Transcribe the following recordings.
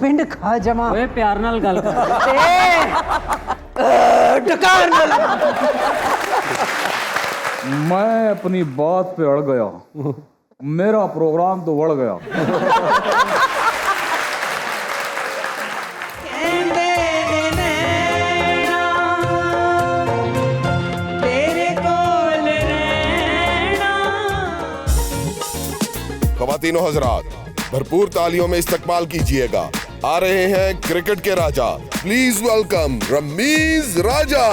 पिंड खा जमा ओए प्यार नाल गल कर डकार ना लगा। मैं अपनी बात पे अड़ गया, मेरा प्रोग्राम तो बढ़ गया। ख़वातीनो हज़रात, भरपूर तालियों में इस्तकबाल कीजिएगा। आ रहे हैं क्रिकेट के राजा, प्लीज वेलकम रमीज राजा।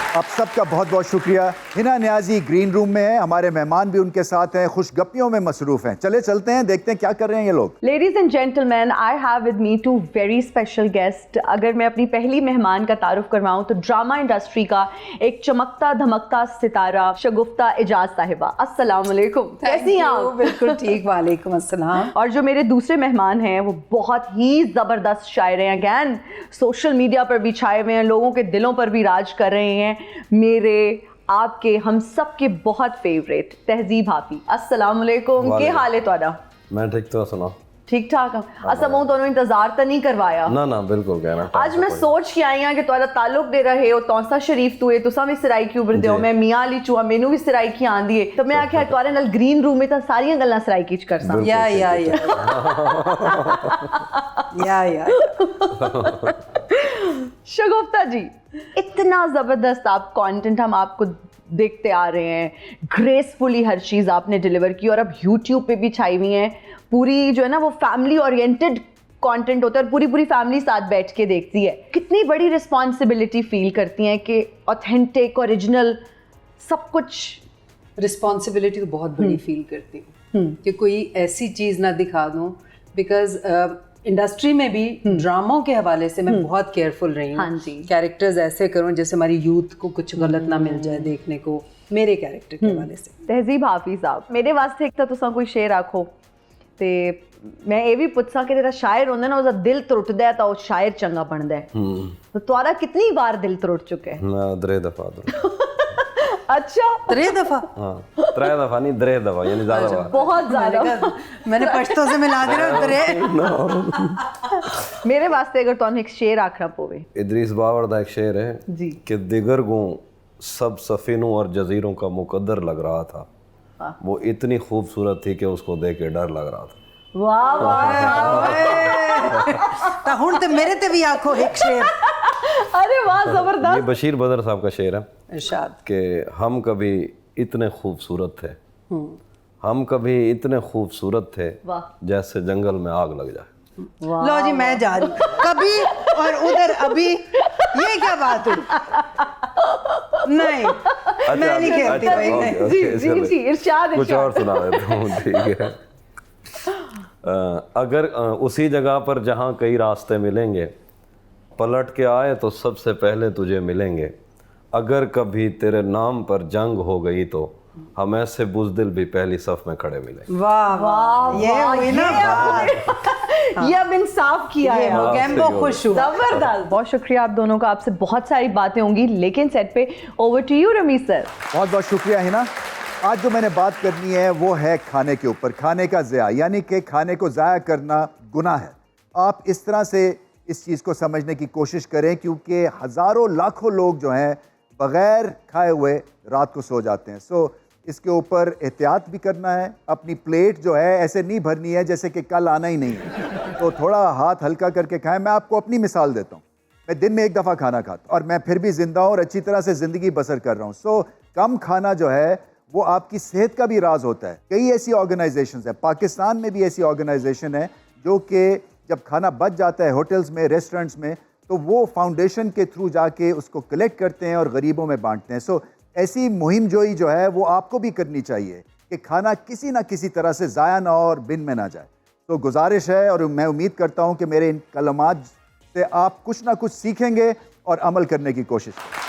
आप सबका बहुत बहुत शुक्रिया। हिना न्याजी ग्रीन रूम में है, हमारे मेहमान भी उनके साथ हैं, खुशगप्पियों में मसरूफ हैं। चले चलते हैं, देखते हैं क्या कर रहे हैं ये लोग। Ladies and gentlemen, I have with me two very special guests। अगर मैं अपनी पहली मेहमान का तारुफ करवाऊं तो ड्रामा इंडस्ट्री का एक चमकता धमकता सितारा शगुफ्ता एजाज साहिबा। अस्सलाम वालेकुम, कैसी हैं आप? बिल्कुल ठीक, वालेकुम अस्सलाम। और जो मेरे दूसरे मेहमान हैं वो बहुत ही ज़बरदस्त शायर हैं, अगैन सोशल मीडिया पर भी छाए हुए हैं, लोगों के दिलों पर भी राज कर रहे हैं। मेरे आपके हम सब के बहुत फेवरेट तहजीब हाफी। अस्सलाम वालेकुम, क्या हाल है तुहाडा? मैं ठीक तो सुना ठीक ठाक हूँ। असा मैं दोनों इंतजार तो नहीं करवाया ना ना बिल्कुल कहना। आज मैं सोच के आई हाँ कि तुहाडा ताल्लुक दे रहे हो तौसा शरीफ तू है, तुसा भी सिराई क्यों बरदे हो, मैं मियां अली चूहा मैनू भी सिराई की आंदी है, तो मैं आख्या तुहाडे नाल ग्रीन रूम में तो सारियां गल्लां सिराई की कर सा। या शगुफ्ता जी, इतना जबरदस्त आप कंटेंट हम आपको देखते आ रहे हैं, ग्रेसफुली हर चीज़ आपने डिलीवर की और अब यूट्यूब पे भी छाई हुई हैं। पूरी जो है ना वो फैमिली ओरिएंटेड कंटेंट होता है और पूरी फैमिली साथ बैठ के देखती है। कितनी बड़ी रिस्पॉन्सिबिलिटी फील करती हैं कि ऑथेंटिक ओरिजिनल सब कुछ। रिस्पॉन्सिबिलिटी तो बहुत बड़ी फील करती हूँ कि कोई ऐसी चीज़ ना दिखा दूँ, बिकॉज इंडस्ट्री में भी ड्रामों के हवाले से मैं बहुत केयरफुल रही हूँ। हाँ जी। कैरेक्टर्स ऐसे करूँ जैसे हमारी यूथ को कुछ गलत ना मिल जाए देखने को, मेरे कैरेक्टर के हवाले से। तहजीब हाफी साहब, मेरे वास्ते एक तो तुसा कोई शेर आखो ते मैं ये भी पूछसा कि तेरा शायर होंदा ना उसका दिल त्रुटदा है तो वो शायर चंगा बनदा है, तो तुम्हारा कितनी बार दिल त्रुट चुका है? ना 3 दफा अच्छा 3 दफा? हाँ 3 दफा नहीं 3 दफा यानी ज्यादा बार। बहुत ज्यादा। मैंने पश्तो से मिला दिया 3। मेरे वास्ते अगर तुम एक शेर आखना पोवे। इदरीस बावर दा एक शेर है जी कि दिगर गो सब सफीनों और जजीरों का मुकद्दर लग रहा था, वो इतनी खूबसूरत थी कि उसको देख के डर लग रहा था। वाह वाह तो हुन ते मेरे ते भी आखो एक शेर। अरे वाह ये जबरदस्त। बशीर बदर साहब का शेर है इरशाद कि हम कभी इतने खूबसूरत थे, हम कभी इतने खूबसूरत थे जैसे जंगल में आग लग जाए। लो जी मैं जा रही कभी और उधर अभी, ये क्या बात हुई? नहीं मैं नहीं खेलती भाई, नहीं। जी जी इरशाद कुछ और सुना देता हूँ, ठीक है। अगर उसी जगह पर जहाँ कई रास्ते मिलेंगे, पलट के आए तो सबसे पहले तुझे मिलेंगे, अगर कभी तेरे नाम पर जंग हो गई तो हम ऐसे बुज़दिल भी पहली सफ में खड़े मिलेंगे। वाह वाह, ये हुई ना बात। ये अब इंसाफ किया है, गैम्बो खुश हुआ। जबरदस्त। बहुत शुक्रिया आप दोनों का, आपसे बहुत सारी बातें होंगी लेकिन सेट पे over to you Rameez sir. बहुत बहुत शुक्रिया हिना। आज जो मैंने बात करनी है वो है खाने के ऊपर, खाने का ज़या, यानी कि खाने को ज़ाया करना गुनाह है। आप इस तरह से इस चीज़ को समझने की कोशिश करें, क्योंकि हज़ारों लाखों लोग जो हैं बग़ैर खाए हुए रात को सो जाते हैं। सो इसके ऊपर एहतियात भी करना है। अपनी प्लेट जो है ऐसे नहीं भरनी है जैसे कि कल आना ही नहीं है, तो थोड़ा हाथ हल्का करके खाएं। मैं आपको अपनी मिसाल देता हूँ, मैं दिन में 1 दफ़ा खाना खाता और मैं फिर भी ज़िंदा हूँ और अच्छी तरह से ज़िंदगी बसर कर रहा हूँ। सो कम खाना जो है वो आपकी सेहत का भी राज होता है। कई ऐसी ऑर्गेनाइजेशंस हैं, पाकिस्तान में भी ऐसी ऑर्गेनाइजेशन है जो कि जब खाना बच जाता है होटल्स में, रेस्टोरेंट्स में, तो वो फाउंडेशन के थ्रू जाके उसको कलेक्ट करते हैं और गरीबों में बांटते हैं। सो ऐसी मुहिम जोई जो है वो आपको भी करनी चाहिए कि खाना किसी ना किसी तरह से ज़ाया ना और बिन में ना जाए। तो गुजारिश है और मैं उम्मीद करता हूँ कि मेरे इन कलमात से आप कुछ ना कुछ सीखेंगे और अमल करने की कोशिश करें।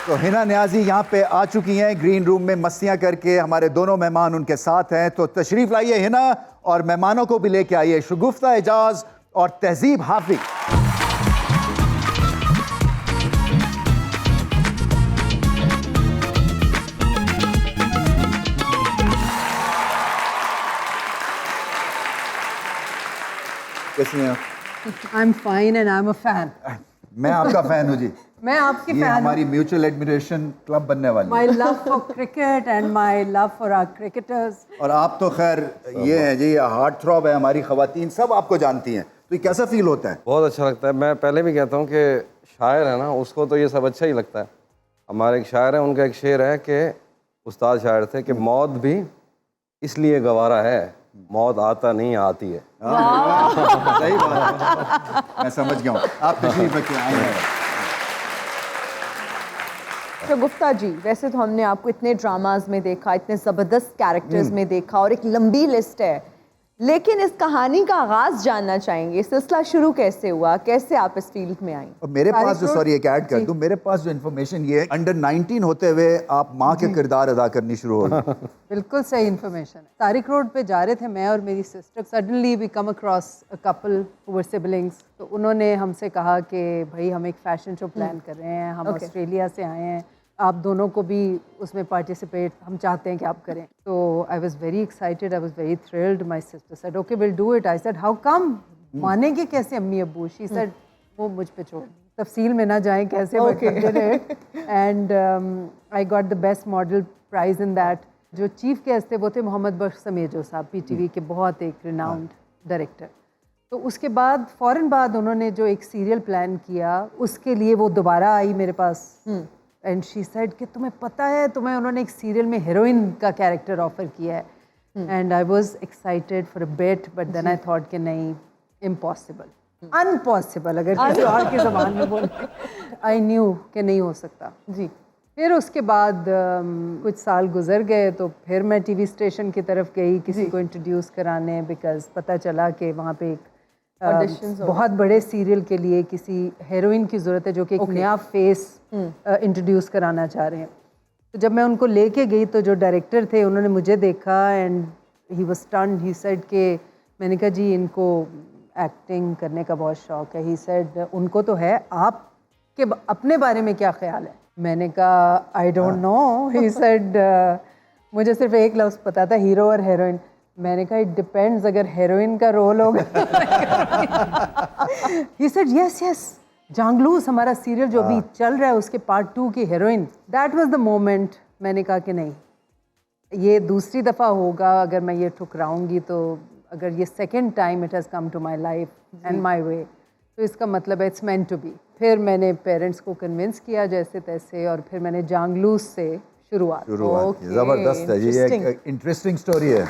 तो हिना न्याजी यहाँ पे आ चुकी हैं ग्रीन रूम में मस्तियाँ करके, हमारे दोनों मेहमान उनके साथ हैं। तो तशरीफ़ लाइए हिना, और मेहमानों को भी लेके आइए, शगुफ्ता एजाज और तहजीब हाफी। कैसी हैं आप? I am fine and I am a fan. मैं आपका फैन हूँ जी. मैं आपकी ये फैन. हमारी म्यूचुअल एडमिरेशन क्लब बनने वाली My है. love for cricket and my love for our cricketers. और आप तो खैर ये हैं जी, हार्ट थ्रॉब है, हमारी खवातीन सब आपको जानती हैं, तो ये कैसा फील होता है? बहुत अच्छा लगता है। मैं पहले भी कहता हूँ कि शायर है ना, उसको तो ये सब अच्छा ही लगता है। हमारे एक शायर हैं, उनका एक शेर है कि उस्ताद शायर थे कि मौत भी इसलिए गवारा है, मौत आता नहीं आती है। सही बात है, मैं समझ गया हूँ। आप तशरीफ रखिए, आए हैं। तो गुफ्ता जी, वैसे तो हमने आपको इतने ड्रामाज में देखा, इतने ज़बरदस्त कैरेक्टर्स में देखा और एक लंबी लिस्ट है, लेकिन इस कहानी का आगाज़ जानना चाहेंगे। सिलसिला शुरू कैसे हुआ, कैसे आप इस फील्ड में आई? और मेरे पास जो, सॉरी एक ऐड कर दूं, मेरे पास जो इन्फॉर्मेशन ये है, अंडर 19 होते हुए आप माँ के किरदार अदा करनी शुरू हो गई। बिल्कुल सही इन्फॉर्मेशन है। तारिक रोड पे जा रहे थे मैं और मेरी sister, suddenly we come across a couple who were siblings. तो उन्होंने हमसे कहा कि भाई हम एक फैशन शो प्लान कर रहे हैं, हम ऑस्ट्रेलिया से आए हैं, आप दोनों को भी उसमें पार्टिसिपेट हम चाहते हैं कि आप करें। तो I was very excited, I was very thrilled. My sister said okay will do it. I said how come, मानेंगे कैसे अम्मी अब्बू? शी सेड वो मुझ पे छोड़, तफसील में ना जाएं कैसे and I got the best model prize in that. जो चीफ गेस्ट थे वो थे मोहम्मद बख्श समेजो साहब, PTV के बहुत एक रिनाउंड डायरेक्टर। तो उसके बाद फ़ौरन बाद उन्होंने जो एक सीरियल प्लान किया, उसके लिए वो दोबारा आई मेरे पास एंड शी सेड कि तुम्हें पता है, तुम्हें उन्होंने एक सीरियल में हीरोइन का कैरेक्टर ऑफर किया है। And I was excited for a bit, but then I thought कि नहीं, इम्पॉसिबल, अनपॉसिबल, अगर किसी और की ज़बान में बोले। आई न्यू कि नहीं हो सकता जी। फिर उसके बाद कुछ साल गुजर गए, तो फिर मैं TV स्टेशन की तरफ गई किसी को इंट्रोड्यूस कराने, बिकॉज पता चला कि वहाँ पे एक बहुत बड़े सीरियल के लिए किसी हीरोइन की ज़रूरत है जो कि एक नया फेस इंट्रोड्यूस कराना चाह रहे हैं। तो जब मैं उनको लेके गई तो जो डायरेक्टर थे उन्होंने मुझे देखा and he was stunned. He said कि, मैंने कहा जी इनको एक्टिंग करने का बहुत शौक है। ही सेड उनको तो है, आपके अपने बारे में क्या ख्याल है? मैंने कहा I don't know. He said मुझे सिर्फ एक लफ्ज़ पता था, हीरो और हीरोइन। मैंने कहा इट डिपेंड्स, अगर हीरोइन का रोल होगा। ही सेड यस यस, जांगलूस हमारा सीरियल जो अभी चल रहा है उसके पार्ट 2 की heroine. That was the moment. मैंने कहा कि नहीं, ये दूसरी दफ़ा होगा अगर मैं ये ठुकराऊंगी, तो अगर ये second time it has come to my life and my way, तो इसका मतलब है इट्स मेंट टू बी। फिर मैंने पेरेंट्स को कन्विंस किया जैसे तैसे, और फिर मैंने जांगलूस से शुरुआत की। ज़बरदस्त है जी, एक इंटरेस्टिंग स्टोरी है।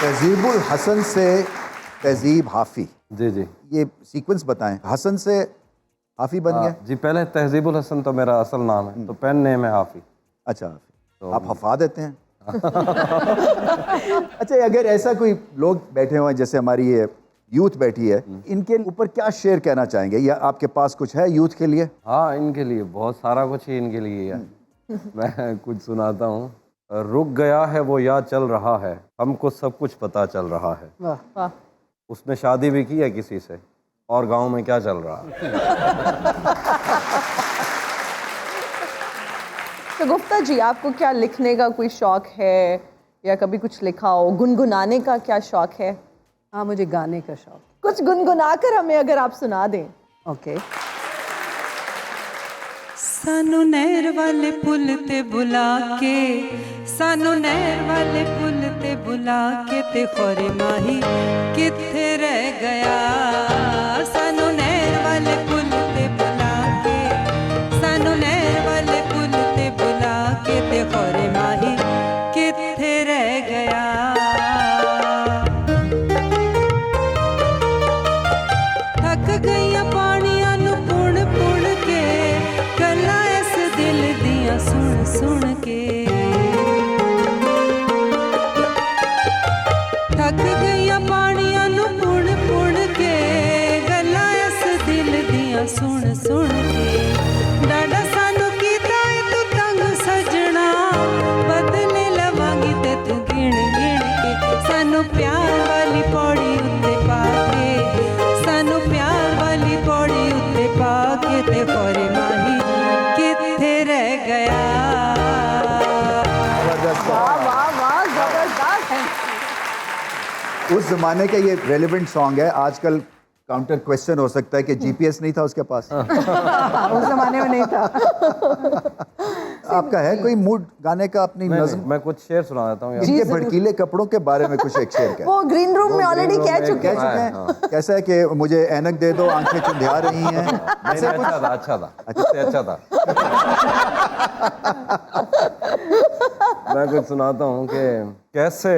तहजीबुल हसन से तहजीब हाफी, जी जी, ये सीक्वेंस बताएं। हसन से हाफी बन गया जी। पहले तहजीबुल हसन तो मेरा असल नाम है, तो पेन नेम है हाफी। अच्छा, तो आप हफा देते हैं। अच्छा, अगर ऐसा कोई लोग बैठे हुए हैं, जैसे हमारी ये यूथ बैठी है, इनके ऊपर क्या शेयर कहना चाहेंगे, या आपके पास कुछ है यूथ के लिए? हाँ, इनके लिए बहुत सारा कुछ ही इनके लिए है। मैं कुछ सुनाता हूँ। रुक गया है वो या चल रहा है, हमको सब कुछ पता चल रहा है। वाह वाह। उसने शादी भी की है किसी से, और गांव में क्या चल रहा है। तो गुप्ता जी, आपको क्या लिखने का कोई शौक है, या कभी कुछ लिखा हो? गुनगुनाने का क्या शौक है? हाँ, मुझे गाने का शौक। कुछ गुनगुना कर हमें अगर आप सुना दें। ओके। सानू नहर वाले पुल ते बुला के, सानू नहर वाले पुल ते बुला के, ते खोरे माही किथे रह गया। सानू नहर वाले पुल ते बुला के, सानू नहर वाले पुल ते बुला के, ते खोरे माही किथे रह गया। थक गईया पानियां नू पुण पुण के, गल्लां इस दिल दियां सुन सुन के। थक गईया पानियां नू पुण पुण के, गल्लां इस दिल दियां सुन सुन के। डाडा सानू कीता है तू तंग सजना, बदले लवांगी ते तू गिण गिण के। सानू प्यार वाली पौड़ी उत्ते पाके, सानू प्यार वाली पौड़ी उत्ते पाके, ते खोरे माही किथे रह गया। वाह वाह वाह, जबरदस्त। उस जमाने का ये रेलेवेंट सॉन्ग है। आजकल काउंटर क्वेश्चन हो सकता है कि जीपीएस नहीं था उसके पास। उस जमाने में नहीं था। आपका है कोई मूड गाने का अपनी नज़म? मैं कुछ शेर सुना देता हूँ। इनके भड़कीले कपड़ों के बारे में कुछ एक शेर वो ग्रीन रूम में ऑलरेडी कह चुके कह चुके हैं। कैसा है कि मुझे ऐनक दे दो, आंखें चुंधिया रही हैं। अच्छा था, अच्छा था, अच्छा था। मैं कुछ सुनाता हूँ कि कैसे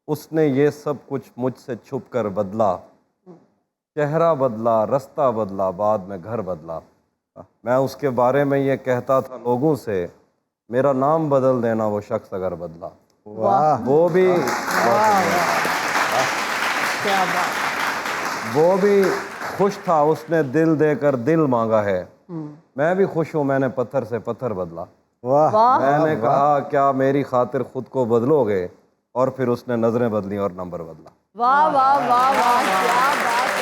उसने ये सब कुछ मुझसे छुप कर बदला, चेहरा बदला, रास्ता बदला, बाद में घर बदला। मैं उसके बारे में ये कहता था लोगों से, मेरा नाम बदल देना वो शख्स अगर बदला। वाह, वो भी वो भी खुश था, उसने दिल देकर दिल मांगा है। मैं भी खुश हूँ, मैंने पत्थर से पत्थर बदला। वाह। मैंने कहा क्या मेरी खातिर खुद को बदलोगे, और फिर उसने नजरें बदली और नंबर बदला। वाह वाह वाह वाह, क्या बात है।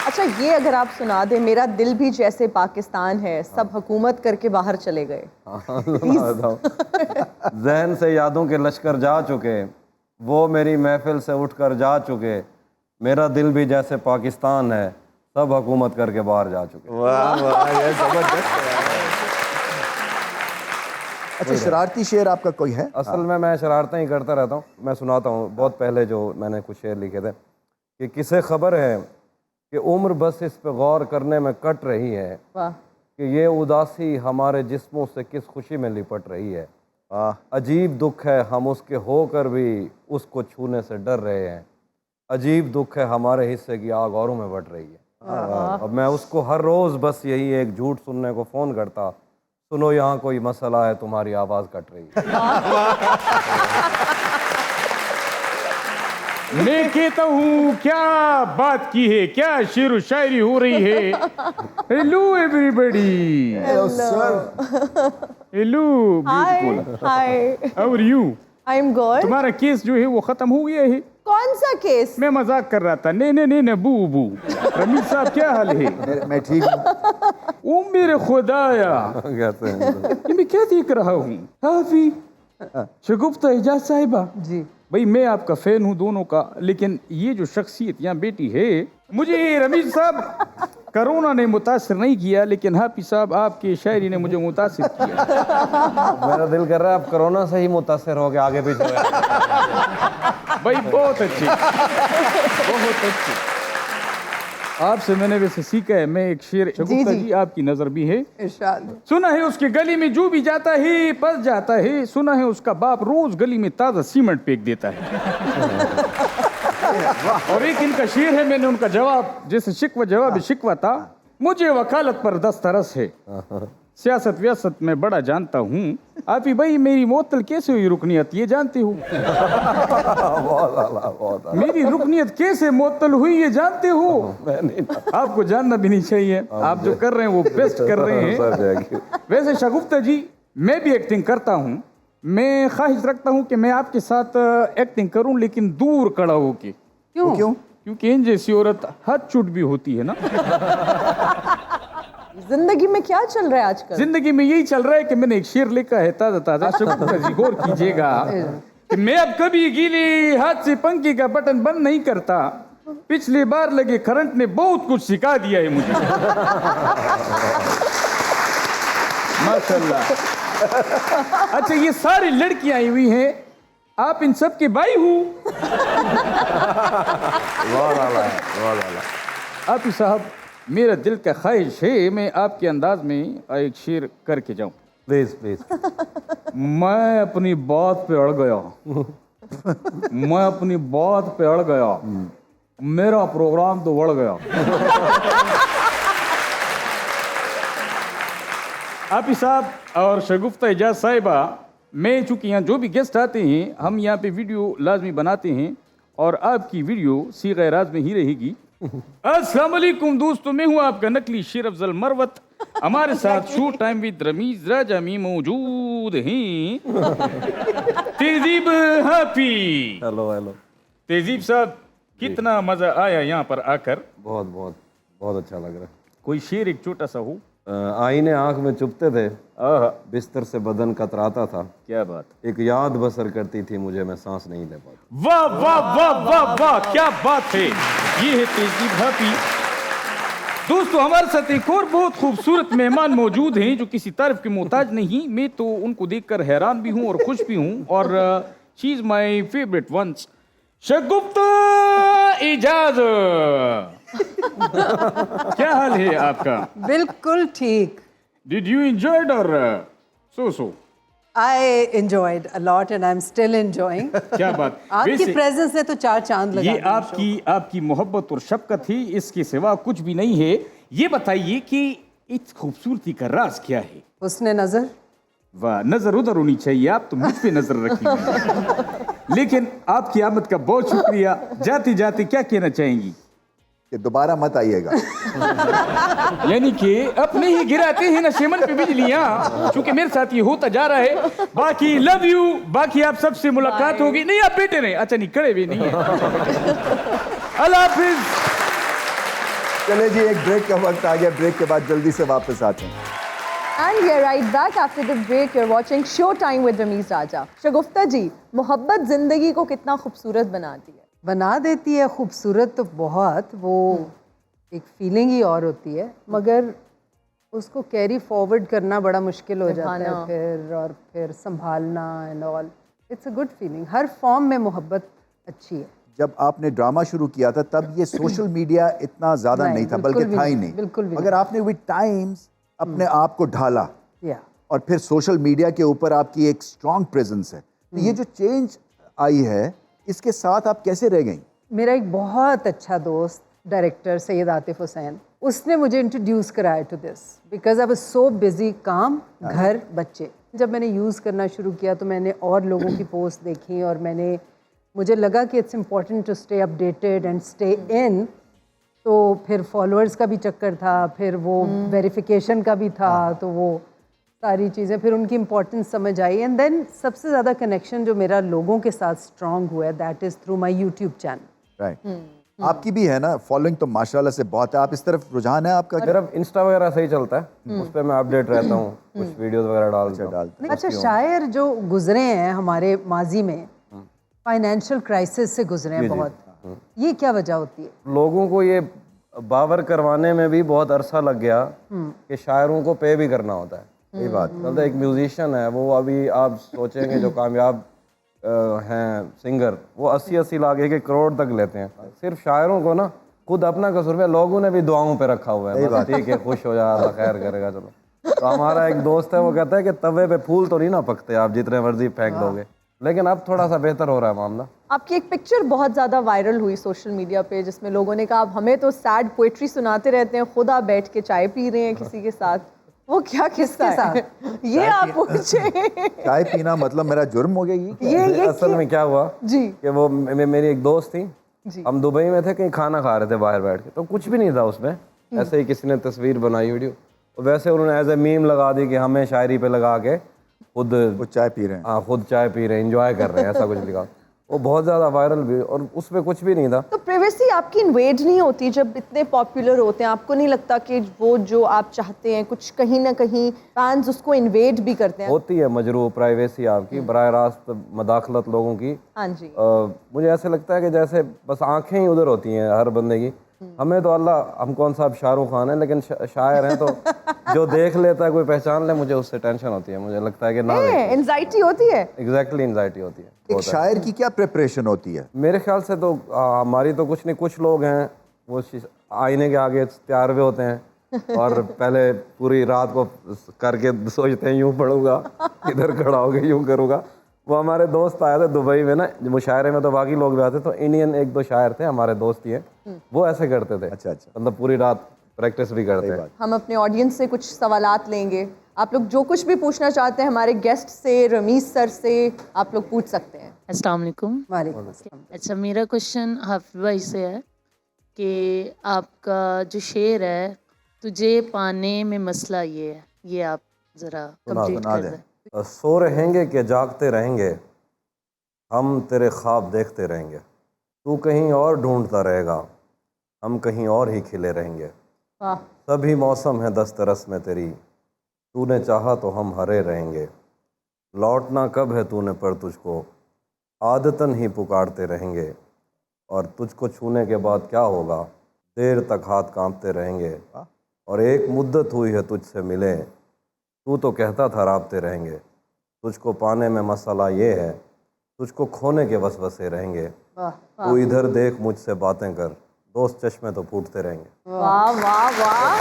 अच्छा, ये अगर आप सुना दें, मेरा दिल भी जैसे पाकिस्तान है, सब हुकूमत करके बाहर चले गए। जहन से यादों के लश्कर जा चुके, वो मेरी महफिल से उठकर जा चुके, मेरा दिल भी जैसे पाकिस्तान है, सब हुकूमत करके बाहर जा चुके। वाह वाह, ये जबरदस्त है। अच्छा, शरारती शेर आपका कोई है? असल में मैं शरारतें ही करता रहता हूँ। मैं सुनाता हूँ, बहुत पहले जो मैंने कुछ शेर लिखे थे कि किसे खबर है कि उम्र बस इस पे गौर करने में कट रही है, कि ये उदासी हमारे जिस्मों से किस खुशी में लिपट रही है। अजीब दुख है हम उसके होकर भी उसको छूने से डर रहे हैं, अजीब दुख है हमारे हिस्से की आग औरों में बढ़ रही है। अब मैं उसको हर रोज़ बस यही एक झूठ सुनने को फ़ोन करता, सुनो यहाँ कोई मसला है, तुम्हारी आवाज़ कट रही है। मैं कहता हूँ क्या बात की है, क्या शेर व शायरी हो रही है। Hello everybody. Hello sir. Hello beautiful, hi, how are you? I am good. तुम्हारा केस जो है वो खत्म हो गया है। कौन सा केस? मैं मजाक कर रहा था। नहीं नहीं नहीं नहीं, बू बू। रमीज साहब क्या हाल है? मैं ठीक हूँ। ओ मेरे खुदाया, कहते हैं ये मैं क्या देख रहा हूँ? हाफी शगुफ्ता एजाज साहिबा जी, भाई मैं आपका फैन हूँ दोनों का, लेकिन ये जो शख्सियत यहाँ बेटी है, मुझे रमीज साहब कोरोना ने मुतासिर नहीं किया, लेकिन हाफिज साहब आपकी शायरी ने मुझे मुतासिर किया। मेरा दिल कर रहा है आप कोरोना से ही मुतासिर हो गए, आगे पीछे हुए। भाई बहुत अच्छी, बहुत अच्छी। आपसे मैंने वैसे सीखा है। मैं एक शेर, शगुफ्ता जी आपकी नजर भी है। इरशाद। सुना है उसके गली में जो भी जाता है फंस जाता है, सुना है उसका बाप रोज गली में ताजा सीमेंट फेंक देता है। और एक इनका शेर है, मैंने उनका जवाब, जैसे शिकवा जवाब शिकवा था, मुझे वकालत पर दस्तरस है, सियासत व्यासत में बड़ा जानता हूँ, आप ही भाई मेरी मोतल कैसे हुई रुकनियत ये जानते हो? मेरी रुकनियत कैसे मोतल हुई ये जानते हो? आपको जानना भी नहीं चाहिए, आप जो कर रहे हैं वो बेस्ट कर रहे हैं। वैसे शगुफ्ता जी, मैं भी एक्टिंग करता हूँ। मैं ख्वाहिश रखता हूँ कि मैं आपके साथ एक्टिंग करूँ, लेकिन दूर खड़ा होके। क्यों? क्यों? क्योंकि इन जैसी औरत हाथ चुट भी होती है ना। जिंदगी में क्या चल रहा है आजकल? जिंदगी में यही चल रहा है कि मैंने एक शेर लिखा है ताजा ताजा। शगुफ्ता जी गौर कीजिएगा कि मैं अब कभी गीले हाथ से पंखे का बटन बंद नहीं करता। पिछली बार लगे करंट ने बहुत कुछ सिखा दिया है मुझे। माशाल्लाह। अच्छा, ये सारी लड़कियां आई हुई हैं, आप इन सब के भाई हो? आप ही साहब, मेरा दिल का ख्वाहिश है मैं आपके अंदाज में एक शेर करके जाऊं। Please please. मैं अपनी बात पे अड़ गया, मैं अपनी बात पे अड़ गया, मेरा प्रोग्राम तो बढ़ गया। आप ही साहब और शगुफ्ता एजाज साहिबा, मैं चूंकि यहाँ जो भी गेस्ट आते हैं हम यहाँ पे वीडियो लाजमी बनाते हैं, और आपकी वीडियो सीग़े राज में ही रहेगी। अस्सलाम वालेकुम दोस्तों, मैं हूँ आपका नकली शेर अफजल मरवत। हमारे साथ शो टाइम विद रमीज राजा में मौजूद हैं तहजीब हाफी। Hello hello. तहजीब साहब, कितना मजा आया यहाँ पर आकर? बहुत बहुत बहुत अच्छा लग रहा है। कोई शेर एक छोटा सा हो? आईने आंख में चुभते थे, आहा, बिस्तर से बदन कतराता था, क्या बात। एक याद बसर करती थी मुझे, मैं सांस नहीं ले पाता। वाह वाह वाह वाह वाह, क्या बात है। ये है तेजी भाभी। दोस्तों, हमारे साथ एक और बहुत खूबसूरत मेहमान मौजूद हैं जो किसी तारीफ के मोहताज नहीं। मैं तो उनको देखकर हैरान भी हूँ और खुश भी हूँ, और she is my favourite ones, Shagufta Ejaz. क्या हाल है आपका? बिल्कुल ठीक। डिड यू एंजॉयड और सो? I enjoyed a lot and I'm still enjoying. क्या बात। आपकी वैसे प्रेजेंस ने तो 4 चांद लगा ये दिए आपकी मोहब्बत और शफकत ही, इसके सिवा कुछ भी नहीं है। ये बताइए कि इस खूबसूरती का राज क्या है? उसने नजर। वाह, नजर उधर होनी चाहिए, आप तो मुझ पे नजर रखिए। लेकिन आपकी आमद का बहुत शुक्रिया। जाते जाते क्या कहना चाहेंगी? कि दोबारा मत आइएगा। यानी कि अपने ही गिराते हैं नशेमन पे बिजलियां, क्योंकि मेरे साथ ये होता जा रहा है। बाकी लव यू, बाकी आप सबसे मुलाकात होगी। नहीं, आप बेटे नहीं, अच्छा नहीं, खड़े भी नहीं है। अल्लाह हाफिज। चले जी, एक ब्रेक का वक्त आ गया, ब्रेक के बाद जल्दी से वापस आते हैं। And we are right back after the break. You're watching Showtime with Rameez Raja. शगुफ्ता जी, मोहब्बत जिंदगी को कितना खूबसूरत बनाती है? बना देती है खूबसूरत तो बहुत, वो एक फीलिंग ही और होती है, मगर उसको कैरी फॉरवर्ड करना बड़ा मुश्किल हो जाता है फिर संभालना and all. It's a good feeling. Her form में मोहब्बत अच्छी है। जब आपने ड्रामा शुरू किया था तब ये सोशल मीडिया इतना ज्यादा नहीं था, बल्कि था ही नहीं। बिल्कुल भी मगर आपने विद टाइम्स अपने आप को ढाला, या और फिर सोशल मीडिया के ऊपर आपकी एक स्ट्रॉन्ग प्रेजेंस है। तो ये जो चेंज आई है, इसके साथ आप कैसे रह गई? मेरा एक बहुत अच्छा दोस्त डायरेक्टर सैयद आतिफ हुसैन, उसने मुझे इंट्रोड्यूस कराया to this because I was so busy, काम, घर, बच्चे। जब मैंने यूज़ करना शुरू किया तो मैंने और लोगों की पोस्ट देखी और मुझे लगा कि it's important to stay updated and stay in. तो फिर फॉलोअर्स का भी चक्कर था, फिर वो वेरिफिकेशन का भी था, तो वो सारी चीज़ें, फिर उनकी इम्पोर्टेंस समझ आई। एंड देन सबसे ज़्यादा कनेक्शन जो मेरा लोगों के साथ स्ट्रॉन्ग हुआ है, that is through my YouTube channel. Right. आपकी भी है ना फॉलोइंग, तो माशाल्लाह से बहुत है। आप इस तरफ रुझान है आपका? मेरा इंस्टा वगैरह सही चलता है, उस पर मैं अपडेट रहता हूँ, कुछ वीडियोस वगैरह डालता हूँ। अच्छा, शायर जो गुजरे हैं हमारे माजी में, फाइनेंशियल क्राइसिस से गुजरे हैं बहुत, ये क्या वजह होती है? लोगों को ये बावर करवाने में भी बहुत अरसा लग गया कि शायरों को पे भी करना होता है। ये बात मतलब एक म्यूजिशियन है, वो अभी आप सोचेंगे जो कामयाब हैं सिंगर, वो 80-80 लाख, 1-1 करोड़ तक लेते हैं। सिर्फ शायरों को ना खुद अपना कसूर है, लोगों ने भी दुआओं पे रखा हुआ है, बस ठीक है, खुश हो जा, अल्लाह खैर करेगा, चलो। तो हमारा एक दोस्त है, वो कहता है कि तवे पे फूल तो नहीं ना पकते, आप जितने मर्जी फेंक दोगे। लेकिन अब थोड़ा सा बेहतर हो रहा है मामला। आपकी एक पिक्चर बहुत ज़्यादा वायरल हुई सोशल मीडिया पे, जिसमें लोगों ने कहा आप हमें तो सैड पोएट्री सुनाते रहते हैं, खुद आप बैठ के चाय पी रहे हैं किसी के साथ। वो क्या किसके साथ? ये आप पूछे। चाय पीना मतलब मेरा जुर्म हो गया? ये असल में क्या हुआ जी कि वो मेरी एक दोस्त थी, हम दुबई में थे, कहीं खाना खा रहे थे बाहर बैठ के, तो कुछ भी नहीं था उसमें, ऐसे ही किसी ने तस्वीर बनाई वीडियो, वैसे उन्होंने एज ए मीम लगा दी कि हमें शायरी पे लगा के खुद चाय पी रहे हैं। हाँ, खुद चाय पी रहे हैं, एंजॉय कर रहे हैं, ऐसा कुछ लिखा। वो बहुत ज़्यादा वायरल भी, और उसमें कुछ भी नहीं था। तो प्राइवेसी आपकी इन्वेड नहीं होती जब इतने पॉपुलर होते हैं? आपको नहीं लगता कि वो जो आप चाहते हैं कुछ कहीं ना कहीं फैंस उसको इन्वेड भी करते हैं? होती है मजरू प्राइवेसी आपकी, बराह रास्त मदाखलत लोगों की। हाँ जी। मुझे ऐसे लगता है कि जैसे बस आंखें ही उधर होती हैं हर बंदे की। हमें तो अल्लाह, हम कौन सा अब शाहरुख खान है, लेकिन शायर हैं, तो जो देख लेता है, कोई पहचान ले, मुझे उससे टेंशन होती है। मुझे लगता है कि ना, एंजाइटी होती है। एग्जैक्टली एंजाइटी होती है। एक शायर की क्या प्रिपरेशन होती है? मेरे ख्याल से तो हमारी तो कुछ नहीं, कुछ लोग हैं वो आईने के आगे तैयार हुए होते हैं और पहले पूरी रात को करके सोचते हैं यूं पढ़ूंगा, इधर खड़ा हो गया यूं करूँगा। वो हमारे दोस्त आए थे दुबई में ना, मुशायरे में तो बाकी लोग भी आते, तो इंडियन 1-2 शायर थे हमारे दोस्त ही हैं, वो ऐसे करते थे। अच्छा। मतलब पूरी रात प्रैक्टिस भी करते हैं। हम अपने ऑडियंस से कुछ सवालात लेंगे, आप लोग जो कुछ भी पूछना चाहते हैं हमारे गेस्ट से, रमीज सर से, आप लोग पूछ सकते हैं। अस्सलाम वालेकुम। वालेकुम अस्सलाम। अच्छा, मेरा क्वेश्चन हाफिज़ भाई से है कि आपका जो शेर है, तुझे पाने में मसला ये है, ये आप ज़रा कंप्लीट कर दें। सो रहेंगे कि जागते रहेंगे, हम तेरे ख्वाब देखते रहेंगे, तू कहीं और ढूंढता रहेगा, हम कहीं और ही खिले रहेंगे, वाह। सभी मौसम है दस्तरस में तेरी, तूने चाहा तो हम हरे रहेंगे। लौटना कब है तूने पर तुझको, आदतन ही पुकारते रहेंगे। और तुझको छूने के बाद क्या होगा, देर तक हाथ कांपते रहेंगे। और एक मुद्दत हुई है तुझसे मिले, तू तो कहता था राब्ते रहेंगे। तुझको पाने में मसला ये है, तुझको खोने के वसवसे रहेंगे। तू इधर देख मुझसे बातें कर, दोस्त चश्मे तो फूटते रहेंगे। वाह वाह वाह।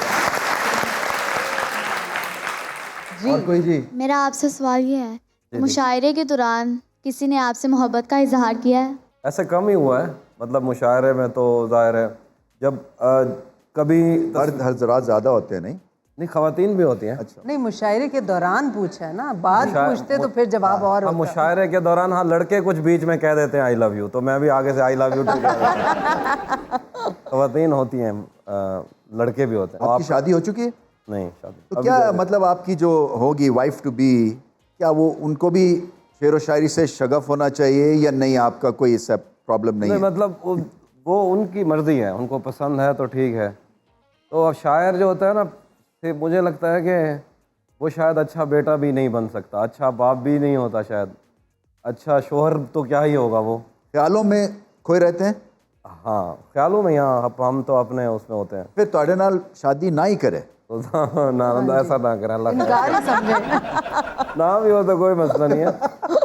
और कोई जी? मेरा आपसे सवाल ये है, मुशायरे के दौरान किसी ने आपसे मोहब्बत का इजहार किया है? ऐसे कम ही हुआ है, मतलब मुशायरे में तो जाहिर है जब कभी मर्द हजरात ज़्यादा होते हैं नहीं? खवातीन भी होती हैं। अच्छा, नहीं, मुशायरे के दौरान पूछा है ना, बाद पूछते तो फिर जवाब और हाँ, होता। मुशायरे के दौरान हाँ लड़के कुछ बीच में कह देते हैं आई लव यू, तो मैं भी आगे से आई लव यू खवातीन होती हैं, लड़के भी होते हैं। आपकी शादी हो चुकी है? नहीं शादी तो क्या मतलब आपकी जो होगी वाइफ टू बी, क्या वो उनको भी शेर व शायरी से शगफ होना चाहिए या नहीं? आपका कोई इससे प्रॉब्लम नहीं है? मतलब वो उनकी मर्जी है, उनको पसंद है तो ठीक है। तो अब शायर जो होता है ना, फिर मुझे लगता है कि वो शायद अच्छा बेटा भी नहीं बन सकता, अच्छा बाप भी नहीं होता शायद, अच्छा शोहर तो क्या ही होगा वो। ख्यालों में खोए रहते हैं? हाँ ख्यालों में, यहाँ हम तो अपने उसमें होते हैं। फिर ਤੁਹਾਡੇ ਨਾਲ शादी ना ही करे तो ना ऐसा ना करें, अल्लाह करे। इनकार ही समझे। ना भी हो तो कोई मसला नहीं है,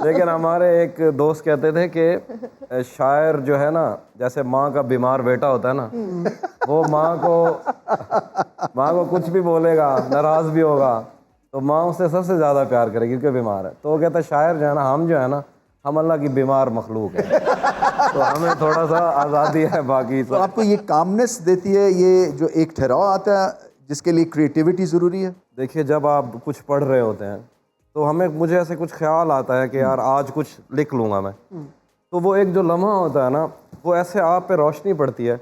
लेकिन हमारे एक दोस्त कहते थे कि शायर जो है ना, जैसे माँ का बीमार बेटा होता है ना, वो माँ को कुछ भी बोलेगा, नाराज़ भी होगा, तो माँ उससे सबसे ज़्यादा प्यार करेगी क्योंकि बीमार है। तो वो कहता है शायर जो है ना, हम जो है ना, हम अल्लाह की बीमार मखलूक है, तो हमें थोड़ा सा आज़ादी है बाकी तो आपको ये कामनेस देती है, ये जो एक ठहराव आता है जिसके लिए क्रिएटिविटी ज़रूरी है? देखिए जब आप कुछ पढ़ रहे होते हैं तो मुझे ऐसे कुछ ख्याल आता है कि यार आज कुछ लिख लूँगा मैं, तो वो एक जो लम्हा होता है ना, वो ऐसे आप पे रोशनी पड़ती है।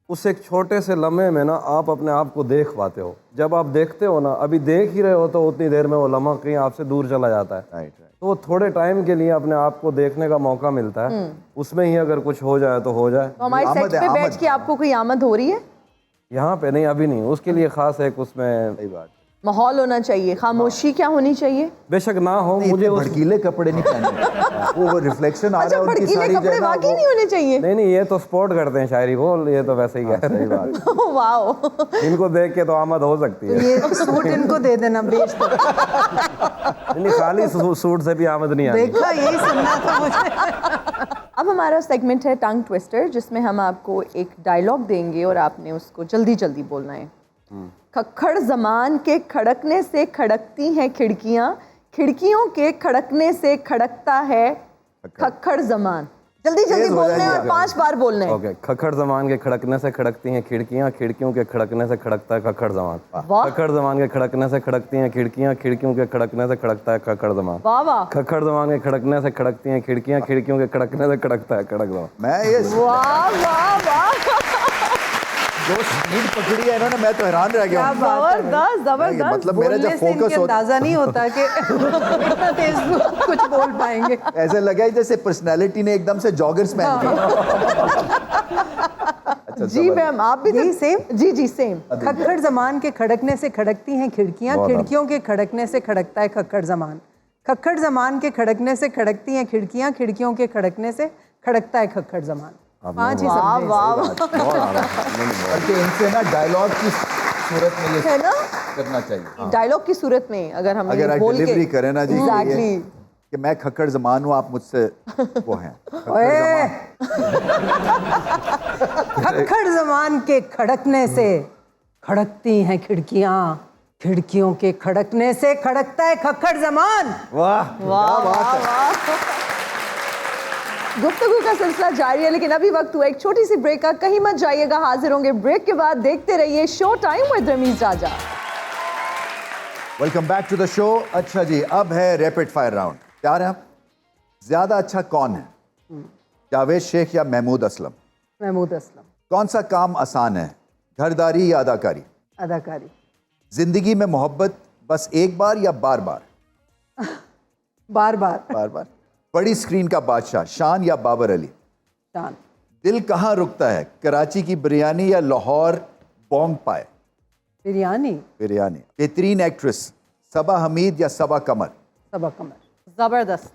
उस एक छोटे से लम्हे में ना आप अपने आप को देख पाते हो। जब आप देखते हो ना, अभी देख ही रहे हो, तो उतनी देर में वो लम्हा कहीं आपसे दूर चला जाता है। राइट। तो वो थोड़े टाइम के लिए अपने आप को देखने का मौका मिलता है, उसमें ही अगर कुछ हो जाए तो हो जाए। तो हमारे सेट पे बैठ के आपको कोई आमद हो रही है? यहाँ पे नहीं, अभी नहीं, उसके लिए खास एक उसमें सही बात। माहौल होना चाहिए, खामोशी क्या होनी चाहिए? बेशक ना हो, मुझे मुझे भड़कीले कपड़े नहीं पहनने वो रिफ्लेक्शन आ रहा अच्छा, है उनकी भड़कीले सारी कपड़े जगह वाकई नहीं होने चाहिए। नहीं ये तो सपोर्ट करते हैं शायरी को, ये तो वैसे ही कह रहे हैं। बात वाओ। इनको देख के तो आमद हो सकती है। ये सूट इनको दे देना, बेच दो। नहीं खाली सूट से भी आमद नहीं आती। देखा, यही सुनना था मुझे। अब हमारा सेगमेंट है टंग ट्विस्टर, जिसमें हम आपको एक डायलॉग देंगे और आपने उसको जल्दी जल्दी बोलना है। खक्खड़ ज़मान के खड़कने से खड़कती हैं खिड़कियां, खिड़कियों के खड़कने से खड़कता है खक्खड़ ज़मान। जल्दी जल्दी तेज हो बोलना है जाएगी और 5 बार बोलना है। ओके, खक्खड़ ज़मान के खड़कने से खड़कती हैं खिड़कियां, खिड़कियों के खड़कने से खड़कता है खक्खड़ ज़मान। वाह। खक्खड़ ज़मान के खड़कने से खड़कती हैं खिड़कियां, खिड़कियों के खड़कने से खड़कता है खक्खड़ ज़मान। वाह वाह खक्खड़ ज़मान के खड़कने से खड़कती हैं खिड़कियां, खिड़कियों के खड़कने से खड़कता है खड़क ज़मान। मैं ये वाह वाह वाह, जो स्पीड पकड़ी है इन्होंने, मैं तो हैरान रह गया हूँ। जबरदस्त जबरदस्त। मतलब मेरा जब बोलने से इनके फोकस होता अंदाजा नहीं होता कि इतना तेज कुछ बोल पाएंगे। ऐसे लगा ही जैसे पर्सनालिटी ने एकदम से जॉगर्स पहन लिया। अच्छा, जी मैम, आप भी यही सेम? जी जी सेम। खक्खड़ जमान के खड़कने से खड़कती हैं खिड़कियां, बहुत खिड़कियों के खड़कने से खड़कता है खक्खड़ जमान। खक्खड़ जमान के खड़कने से खड़कती हैं खिड़कियां, खिड़कियों के खड़कने से खड़कता है खक्खड़ जमान। 5 ही वाह समझे। वाह बल्कि इनसे ना डायलॉग की सूरत में ये है ना, करना चाहिए। डायलॉग की सूरत में अगर हम अगर आप बोल के डिलीवरी करें ना जी, एग्जैक्टली कि मैं खक्खड़ ज़मान हूँ, आप मुझसे वो हैं ओए! खक्खड़ जमान के खड़कने से खड़कती हैं खिड़कियां, खिड़कियों के खड़कने से खड़कता है खक्खड़ जमान। वाह वाह वाह वाह। गुफ्तगू का सिलसिला जारी है, लेकिन अभी वक्त हुआ एक छोटी सी ब्रेक का। कहीं मत जाइएगा, हाजिर होंगे ब्रेक के बाद। देखते रहिए show time with Ramiz Raja. Welcome back to the show. अच्छा जी, अब है रैपिड फायर राउंड। तैयार हैं आप? ज्यादा अच्छा कौन है, जावेद शेख या महमूद असलम? महमूद असलम। कौन सा काम आसान है, घरदारी या अदाकारी? अदाकारी। जिंदगी में मोहब्बत बस एक बार या बार बार? बार बार। बार बार। बड़ी स्क्रीन का बादशाह, शान या बाबर अली? शान। दिल कहाँ रुकता है, कराची की बिरयानी या लाहौर बोंग पाए? बिरयानी। बिरयानी। बेहतरीन एक्ट्रेस, सबा हमीद या सबा कमर? सबा कमर। ज़बरदस्त।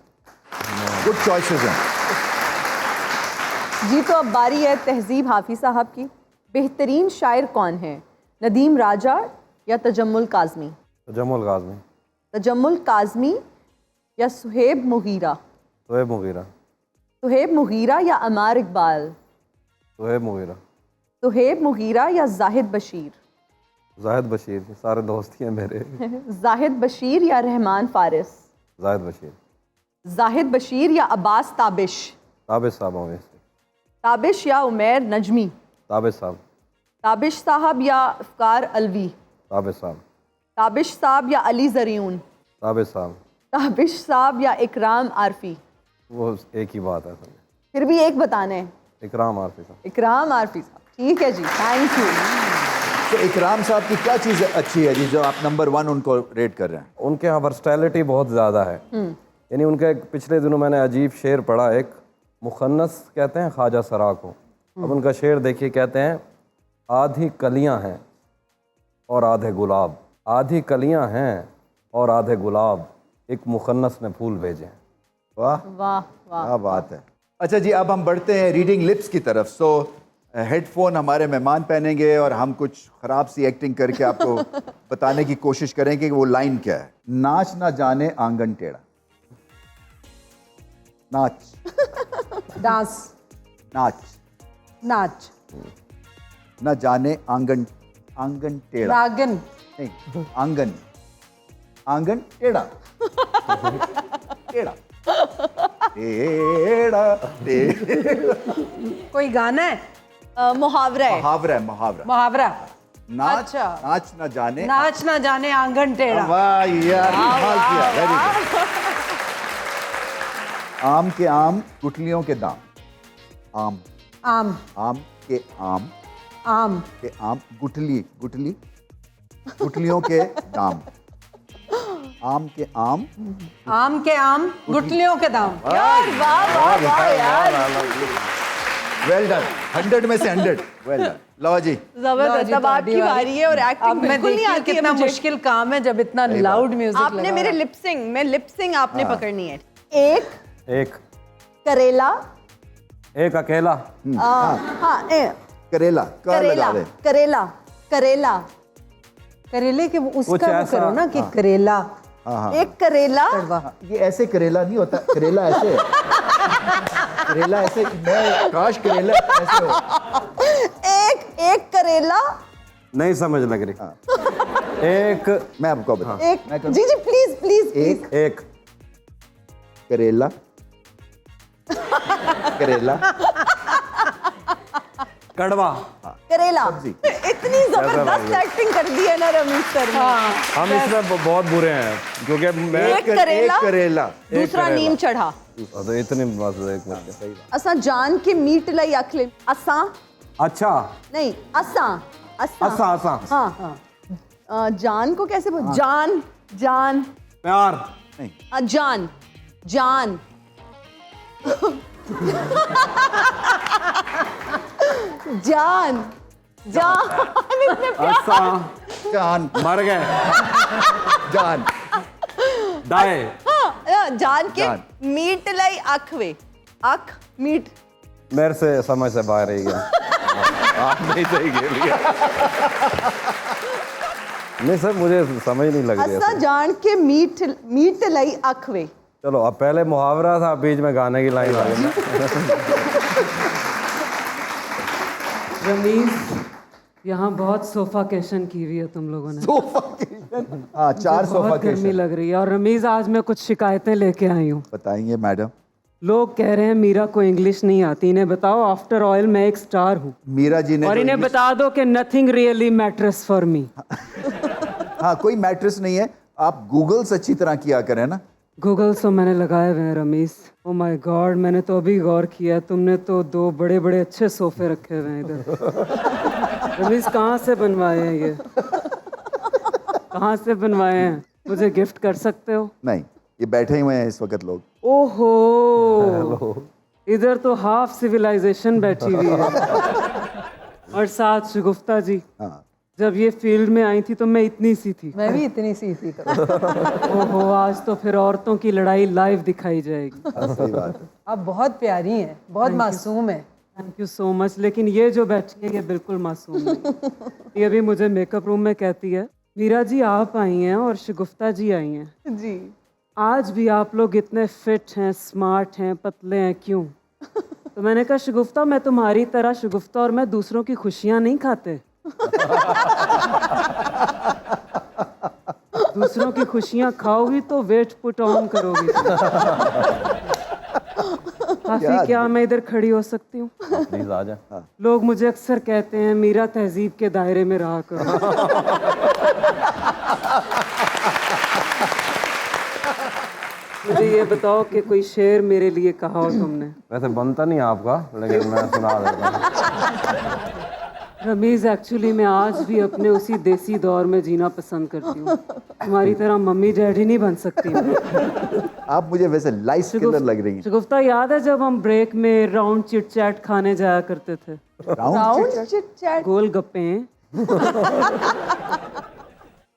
गुड चॉइसेस हैं। जी तो अब बारी है तहजीब हाफिज साहब की। बेहतरीन शायर कौन है, नदीम राजा या तजम्मुल काज़मी? तजम्मुल काज़मी। तजम्मुल काज़मी या Suhaib Mughira? Suhaib Mughira. Suhaib Mughira या अमार इकबाल? सुहेब मुगीरा। सुहेब मुगीरा या जाहिद बशीर? जाहिद बशीर, सारे दोस्त ही हैं मेरे। जाहिद बशीर या रहमान फारिस? जाहिद बशीर। जाहिद बशीर या अब्बास ताबिश? ताबिश साहब होंगे। ताबिश या उमैर नजमी? ताबिश साहब। ताबिश साहब या इफ्कार अलवी? ताबिश साहब। ताबिश साहब या अली जरियून? ताबिश साहब। ताबिश साहब या इकराम आरफी? वो एक ही बात है। फिर भी एक बताने हैं। इकराम आरफी साहब। इकराम आरफी साहब, ठीक है जी, थैंक यू। तो इकराम साहब की क्या चीज़ अच्छी है जी जो आप नंबर 1 उनको रेट कर रहे हैं? उनके यहाँ वर्सटैलिटी बहुत ज़्यादा है। यानी उनका एक पिछले दिनों मैंने अजीब शेर पढ़ा, एक मुखन्नस कहते हैं ख्वाजा सरा को। अब उनका शेर देखिए, कहते हैं आधी कलियां हैं और आधे गुलाब, आधी कलियां हैं और आधे गुलाब, एक मुखन्नस ने फूल भेजे। वाह वाह वाह, क्या बात है। अच्छा जी, अब हम बढ़ते हैं रीडिंग लिप्स की तरफ। सो हेडफोन हमारे मेहमान पहनेंगे और हम कुछ ख़राब सी एक्टिंग करके आपको बताने की कोशिश करेंगे कि वो लाइन क्या है। नाच ना जाने आंगन टेढ़ा। नाच। डांस। नाच। नाच। न जाने आंगन, आंगन टेढ़ा रागन। नहीं, आंगन, आंगन टेढ़ा। टेढ़ा टेढ़ा टेढ़ा। कोई गाना है? मुहावरा है। मुहावरा है, मुहावरा। मुहावरा। नाच, अच्छा। नाच न जाने, नाच ना जाने आंगन टेढ़ा। वाह यार, कमाल किया, वेरी गुड। आम के आम, गुठलियों के दाम। आम। आम। आम के आम, आम के आम, गुठली, गुठली, गुठलियों के दाम। आम के आम, आम के आम, गुठलियों के दाम। यार वाह वाह वाह यार, वेल डन। 100 में से 100, वेल डन। लो जी, जबरदस्त। अब आपकी बारी है और अब एक्टिंग मैं बिल्कुल नहीं देखती हूँ आती है कितना मुझे। मुश्किल काम है जब इतना लाउड म्यूजिक आपने मेरे लिपसिंग में लिपसिंग आपने पकड़नी है। एक करेला। एक अकेला। हाँ करेला, करेला करेला करेला। करेले के उसका कुछ वो ऐसा, करो ना कि करेला। एक करेला। ये ऐसे करेला नहीं होता, करेला ऐसे है। करेला ऐसे, मैं काश करेला ऐसे हो। एक करेला। नहीं समझ लग रही। एक, मैं आपको बता, एक जी जी प्लीज प्लीज एक एक करेला, करेला, कड़वा। करेला। सब्जी। इतनी जबरदस्त एक्टिंग कर दी है ना रमेश सर ने। हम इसमें बहुत बुरे हैं क्योंकि मैं एक करेला, एक करेला, दूसरा नीम चढ़ा। तो इतनी बात एक मिनट। असा जान के मीट लाई अखले असा अच्छा, नहीं असा असा असा असा हाँ जान को कैसे बोल, जान जान प्यार। जान जान जान जान इतने असा जान, मर गए। जान, डाए। हाँ, जान के जान। मीट लाई अख वे अख मीट। मेरे से समझ से बाहर ही गया। आप नहीं सही खेल लिया। नहीं सर, मुझे समझ नहीं लग रही असा है। जान के मीट मीट लाई अख वे। चलो, अब पहले मुहावरा था, बीच में गाने की लाइन आ गई। रमीज, यहाँ बहुत सोफाकेशन की हुई है तुम लोगों ने। हाँ, 4 सोफा बहुत के गर्मी लग रही है। और रमीज, आज मैं कुछ शिकायतें लेके आई हूँ। बताएंगे मैडम। लोग कह रहे हैं मीरा को इंग्लिश नहीं आती। इन्हें बताओ, आफ्टर ऑयल मैं एक स्टार हूँ। मीरा जी ने और जो इन्हें इंग्लिश- बता दो कि nothing really matters for me. हाँ, कोई मैट्रेस नहीं है। आप गूगल्स अच्छी तरह किया करें ना। गूगल तो मैंने लगाए हुए हैं रमीज। ओ माय गॉड, मैंने तो अभी गौर किया, तुमने तो 2 बड़े बड़े अच्छे सोफे रखे हुए हैं इधर। रमीज, कहाँ से बनवाए हैं ये? कहाँ से बनवाए हैं? मुझे गिफ्ट कर सकते हो? नहीं, ये बैठे ही हुए हैं इस वक्त लोग। ओहो, इधर तो हाफ सिविलाइजेशन बैठी हुई है। और साथ शगुफ्ता जी, हाँ, जब ये फील्ड में आई थी तो मैं इतनी सी थी। मैं भी इतनी सी थी ओहो, आज तो फिर औरतों की लड़ाई लाइव दिखाई जाएगी। सही बात है। आप बहुत प्यारी हैं, बहुत मासूम हैं। Thank you so much. लेकिन ये जो बैठी है ये बिल्कुल मासूम नहीं। ये भी मुझे मेकअप रूम में कहती है, मीरा जी आप आई हैं और शगुफ्ता जी आई हैं जी। आज भी आप लोग इतने फिट हैं, स्मार्ट हैं, पतले हैं, क्यों? तो मैंने कहा शगुफ्ता मैं तुम्हारी तरह, शगुफ्ता और मैं दूसरों की खुशियां नहीं खाते। दूसरों की खुशियां खाओगी तो वेट पुट ऑन करोगी। काफी क्या मैं इधर खड़ी हो सकती हूँ? प्लीज आ जा। लोग मुझे अक्सर कहते हैं मीरा तहजीब के दायरे में रहा करो। मुझे ये बताओ कि कोई शेर मेरे लिए कहा हो तुमने? वैसे बनता नहीं आपका, लेकिन मैं सुना देता हूँ। रमीज, एक्चुअली मैं आज भी अपने उसी देसी दौर में जीना पसंद करती हूँ। तुम्हारी तरह मम्मी डैडी नहीं बन सकती मैं। आप मुझे वैसे लाइफ किलर लग रही हैं। शगुफ्ता, याद है जब हम ब्रेक में राउंड चिट चैट खाने जाया करते थे? Round chit chat? गोल गप्पे।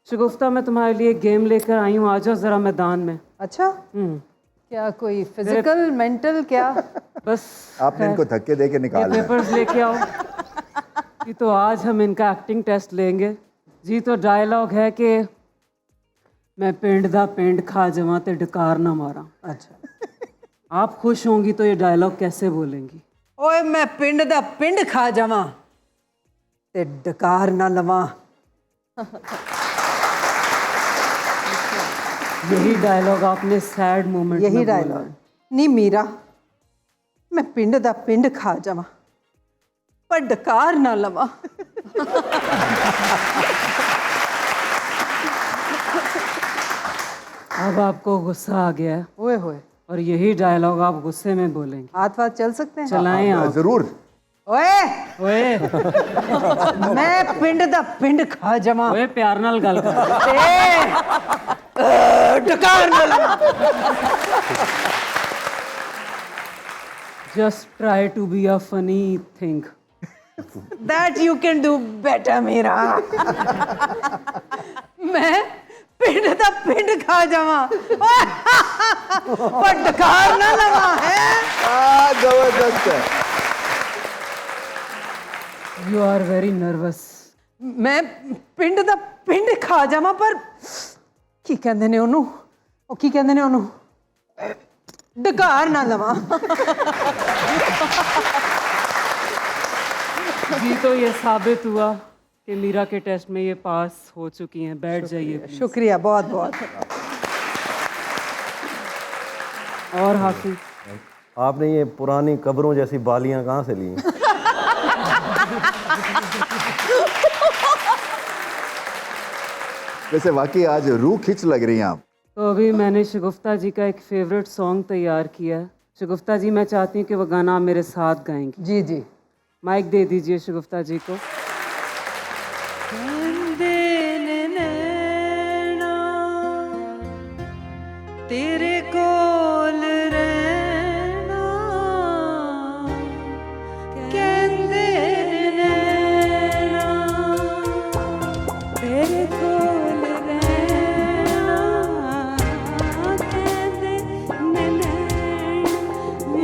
शगुफ्ता, मैं तुम्हारे लिए गेम लेकर आई हूँ, आ जाओ जरा मैदान में। अच्छा, क्या कोई फिजिकल मेंटल क्या? बस आपने इनको धक्के दे के निकालना है। पेपर्स लेके आओ जी। तो आज हम इनका एक्टिंग टेस्ट लेंगे जी। तो डायलॉग है कि मैं पिंड दा पिंड खा जमा ते डकार ना मारा। अच्छा, आप खुश होंगी तो ये डायलॉग कैसे बोलेंगी? ओए मैं पिंड दा पिंड खा जावां ते डकार ना लवां। यही डायलॉग आपने सैड मोमेंट में यही बोला। डायलॉग नहीं मीरा, मैं पिंड दा पिंड खा जावां पर डकार ना लवां। अब आपको गुस्सा आ गया है ओए होए, और यही डायलॉग आप गुस्से में बोलेंगे। हाथ वाथ चल सकते हैं? चलाएं आप। जरूर। ओए ओए मैं पिंड दा पिंड खा जावां ओए प्यार नाल गल कर। डकार ना लवां। Just try to be a funny thing. That you can do better Meera. मैं पिंड दा पिंड खा जावां पर डकार ना लवां है। जबरदस्त है। You are very nervous. मैं पिंड दा पिंड खा जावां पर की कहंदे ने ਉਹਨੂੰ, ਉਹ ਕੀ ਕਹਿੰਦੇ ਨੇ ਉਹਨੂੰ, ਡਕਾਰ ਨਾ ਲਵਾਂ। जी, तो ये साबित हुआ कि मीरा के टेस्ट में ये पास हो चुकी हैं। बैठ जाइए please। शुक्रिया बहुत बहुत। और हाफिज, आपने ये पुरानी कब्रों जैसी बालियां कहाँ से ली हैं? वैसे वाकई आज रूह खिंच लग रही हैं आप। तो अभी मैंने शगुफ्ता जी का एक फेवरेट सॉन्ग तैयार किया है। शगुफ्ता जी, मैं चाहती हूँ कि वो गाना आप मेरे साथ गाएंगी। जी जी, माइक दे दीजिए शगुफ्ता जी को। तेरे कोल रहना कहंदे नैना, तेरे कोल रहना कहंदे नैना,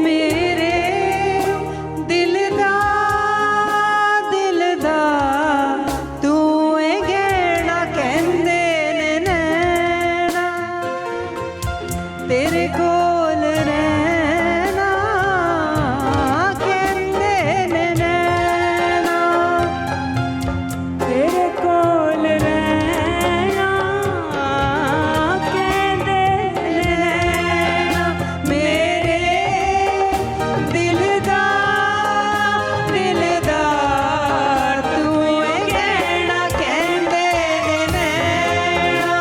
मेरे दिल दा तू ए गहना कहंदे नैना, तेरे कोल रहना कहंदे नैना, तेरे कोल रहना कहंदे नैना, मेरे दिल दा तू ए गहना कहंदे नैना,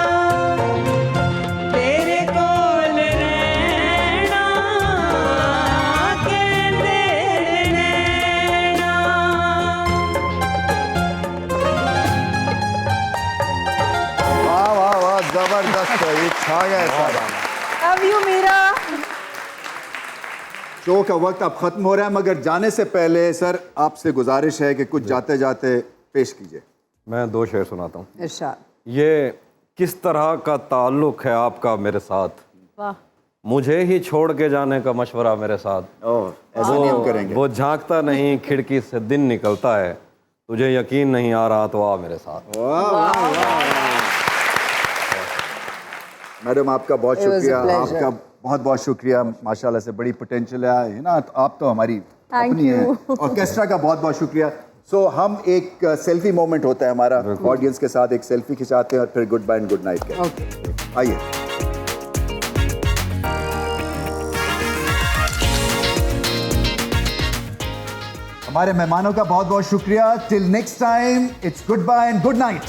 तेरे कोल रहना कहंदे नैना। वाह वाह वाह, जबरदस्त है, ये छा गया है सारा। Love you Meera. शो का वक्त अब खत्म हो रहा है, मगर जाने से पहले सर आपसे गुजारिश है कि कुछ जाते जाते पेश कीजिए। मैं 2 शेर सुनाता हूँ। इरशाद। ये किस तरह का ताल्लुक है आपका मेरे साथ, वाह। मुझे ही छोड़ के जाने का मशवरा मेरे साथ। ऐसा नहीं हम करेंगे। वो झांकता नहीं खिड़की से दिन निकलता है, तुझे यकीन नहीं आ रहा तो आ मेरे साथ। मैडम आपका बहुत It was a शुक्रिया, pleasure. आपका बहुत बहुत शुक्रिया। माशाल्लाह से बड़ी पोटेंशियल है ना, तो आप तो हमारी Thank अपनी हैं। you. ऑर्केस्ट्रा का बहुत बहुत शुक्रिया। सो हम एक सेल्फी मोमेंट होता है हमारा, ऑडियंस के साथ एक सेल्फी खिंचाते हैं और फिर goodbye and good night कहते हैं। आइए। हमारे मेहमानों का बहुत बहुत शुक्रिया। Till next time, it's goodbye and good night.